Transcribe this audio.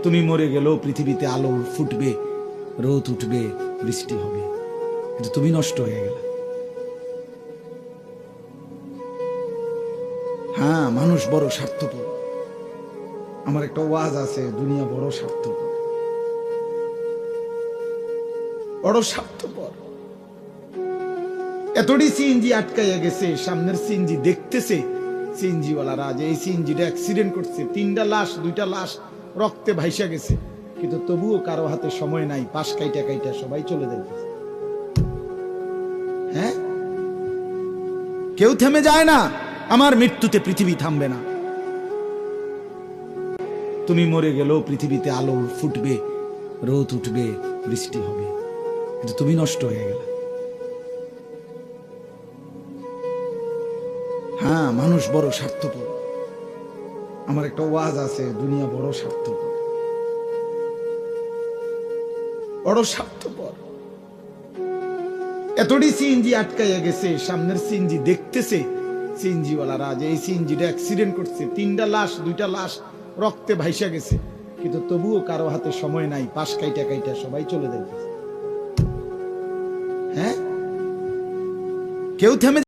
তুমি মরে গেলেও পৃথিবীতে আলো ফুটবে, রোদ উঠবে, বৃষ্টি হবে, কিন্তু তুমি নষ্ট হয়ে গেলে। হ্যাঁ, মানুষ বড় স্বার্থপর। আমার একটা ওয়াজ আছে, দুনিয়া বড় স্বার্থপর, বড় স্বার্থপর। এতটি সিএনজি আটকাইয়া গেছে, সামনের সিএনজি দেখতেছে সিএনজি ওয়ালারা যে এই সিএনজিটা অ্যাক্সিডেন্ট করছে, 3টা লাশ 2টা লাশ রক্তে ভাইসা গেছে, কিন্তু তবুও কারো হাতে সময় নাই, পাশ কাইটা কাইটা সবাই চলে যাইতেছে। হ্যাঁ, কেউ থেমে যায় না। আমার মৃত্যুতে পৃথিবী থামবে না। তুমি মরে গেলেও পৃথিবীতে আলো ফুটবে, রোদ উঠবে, বৃষ্টি হবে, কিন্তু তুমি নষ্ট হয়ে গেলে। হ্যাঁ, মানুষ বড় স্বার্থপর। আমার একটা ওয়াজ আছে, দুনিয়া বড় স্বার্থপর, বড় স্বার্থপর। এতটি সিএনজি আটকাইয়া গেছে, সামনের সিএনজি দেখতেছে সিএনজি ওয়ালারা যে এই সিএনজিটা অ্যাক্সিডেন্ট করছে, 3টা লাশ 2টা লাশ রক্তে ভাইসা গেছে, কিন্তু তবুও কারো হাতে সময় নাই, পাশ কাইটা কাইটা সবাই চলে যাইতেছে। হ্যাঁ, কেউ থেমে